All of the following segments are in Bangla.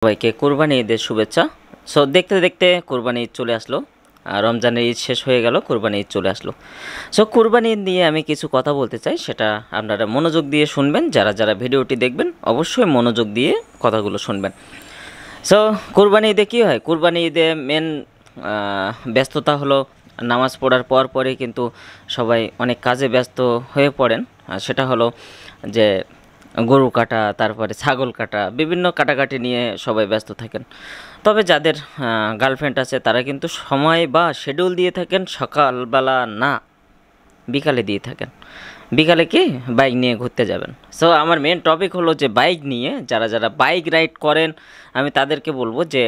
সবাইকে কুরবানি ঈদের শুভেচ্ছা। সো দেখতে দেখতে কুরবানি ঈদ চলে আসলো, রমজানের ঈদ শেষ হয়ে গেল, কুরবানি ঈদ চলে আসলো। সো কুরবানি ঈদ নিয়ে আমি কিছু কথা বলতে চাই, সেটা আপনারা মনোযোগ দিয়ে শুনবেন। যারা যারা ভিডিওটি দেখবেন অবশ্যই মনোযোগ দিয়ে কথাগুলো শুনবেন। সো কুরবানি ঈদে কী হয়? কুরবানি ঈদে মেন ব্যস্ততা হলো নামাজ পড়ার পরই কিন্তু সবাই অনেক কাজে ব্যস্ত হয়ে পড়েন। সেটা হলো যে গরু কাটা, তারপরে ছাগল কাটা, বিভিন্ন কাটাকাটি নিয়ে সবাই ব্যস্ত থাকেন। তবে যাদের গার্লফ্রেন্ড আছে তারা কিন্তু সময় বা শিডিউল দিয়ে থাকেন সকালবেলা না, বিকালে দিয়ে থাকেন। বিকালে কি বাইক নিয়ে ঘুরতে যাবেন। সো আমার মেন টপিক হলো যে বাইক নিয়ে যারা যারা বাইক রাইড করেন আমি তাদেরকে বলবো যে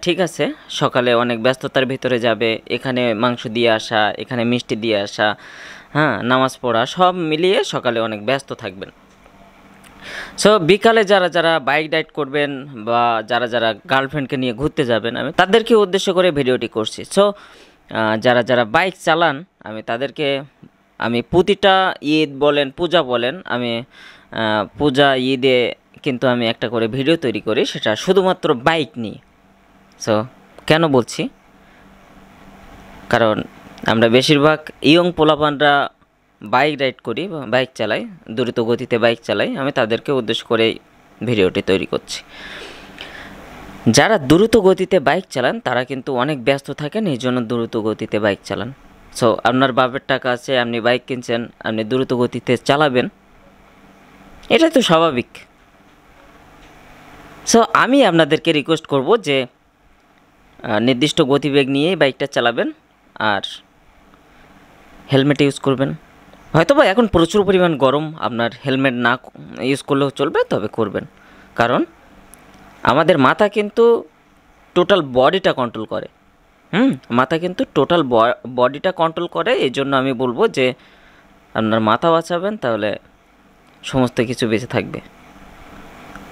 ঠিক আছে, সকালে অনেক ব্যস্ততার ভিতরে যাবে, এখানে মাংস দিয়ে আসা, এখানে মিষ্টি দিয়ে আসা, নামাজ পড়া, সব মিলিয়ে সকালে অনেক ব্যস্ত থাকবেন। সো বিকালে যারা যারা বাইক রাইড করবেন বা যারা যারা গার্লফ্রেন্ডকে নিয়ে ঘুরতে যাবেন আমি তাদেরকে উদ্দেশ্য করে ভিডিওটি করছি। সো যারা যারা বাইক চালান আমি তাদেরকে প্রতিটা ঈদ বলেন, পূজা বলেন, আমি পূজা ঈদে কিন্তু আমি একটা করে ভিডিও তৈরি করি, সেটা শুধুমাত্র বাইক নিয়ে। সো কেন বলছি? কারণ আমরা বেশিরভাগ ইয়ং পোলাপানরা বাইক রাইড করি বা বাইক চালাই, দ্রুত গতিতে বাইক চালাই, আমি তাদেরকে উদ্দেশ্য করে ভিডিওটি তৈরি করছি। যারা দ্রুত গতিতে বাইক চালান তারা কিন্তু অনেক ব্যস্ত থাকেন, এই জন্য দ্রুত গতিতে বাইক চালান। সো আপনার বাপের টাকা আছে, আপনি বাইক কিনছেন, আপনি দ্রুত গতিতে চালাবেন, এটা তো স্বাভাবিক। সো আমি আপনাদেরকে রিকোয়েস্ট করব যে নির্দিষ্ট গতিবেগ নিয়েই বাইকটা চালাবেন আর হেলমেট ইউজ করবেন। হয়তো বা এখন প্রচুর পরিমাণ গরম, আপনার হেলমেট না ইউজ করলেও চলবে, তবে করবেন। কারণ আমাদের মাথা কিন্তু টোটাল বডিটা কন্ট্রোল করে। মাথা কিন্তু টোটাল বডিটা কন্ট্রোল করে। এই জন্য আমি বলবো যে আপনার মাথা বাঁচাবেন, তাহলে সমস্ত কিছু বেঁচে থাকবে।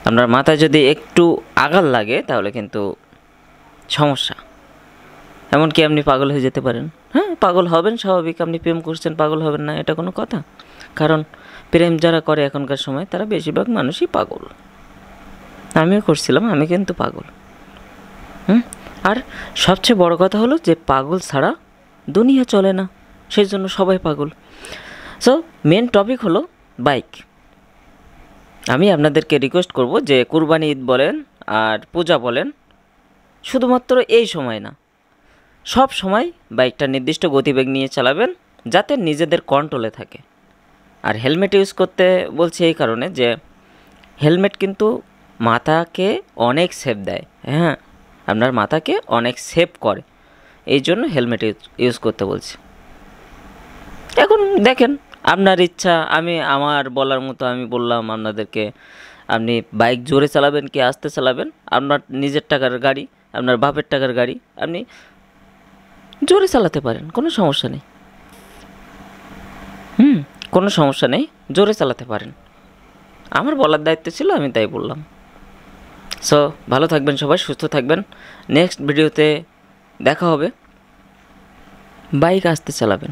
আপনার মাথায় যদি একটু আঘাত লাগে তাহলে কিন্তু সমস্যা, এমনকি আপনি পাগল হয়ে যেতে পারেন। পাগল হবেন স্বাভাবিক, আপনি প্রেম করছেন, পাগল হবেন না এটা কোনো কথা? কারণ প্রেম যারা করে এখনকার সময় তারা বেশিরভাগ মানুষই পাগল। আমিও করছিলাম, আমি কিন্তু পাগল। আর সবচেয়ে বড় কথা হলো যে পাগল ছাড়া দুনিয়া চলে না, সেই জন্য সবাই পাগল। সো মেন টপিক হলো বাইক। আমি আপনাদেরকে রিকোয়েস্ট করব যে কুরবানি ঈদ বলেন আর পূজা বলেন, শুধুমাত্র এই সময় না, সব সময় বাইকটা নির্দিষ্ট গতিবেগ নিয়ে চালাবেন যাতে নিজেদের কন্ট্রোলে থাকে। আর হেলমেট ইউজ করতে বলছি এই কারণে যে হেলমেট কিন্তু মাথাকে অনেক সেফ দেয়। আপনার মাথাকে অনেক সেভ করে, এই জন্য হেলমেট ইউজ করতে বলছি। এখন দেখেন আপনার ইচ্ছা, আমি আমার বলার মতো আমি বললাম আপনাদেরকে। আপনি বাইক জোরে চালাবেন কি আস্তে চালাবেন, আপনার নিজের টাকার গাড়ি, আপনার বাপের টাকার গাড়ি, আপনি জোরে চালাতে পারেন, কোনো সমস্যা নেই। কোনো সমস্যা নেই, জোরে চালাতে পারেন। আমার বলার দায়িত্ব ছিল, আমি তাই বললাম। সো ভালো থাকবেন সবাই, সুস্থ থাকবেন। নেক্সট ভিডিওতে দেখা হবে। বাইক আস্তে চালাবেন,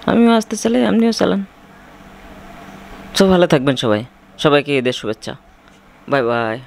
আমিও আস্তে চালাই, আপনিও চালান। সো ভালো থাকবেন সবাই, সবাইকে ঈদের শুভেচ্ছা। Bye bye.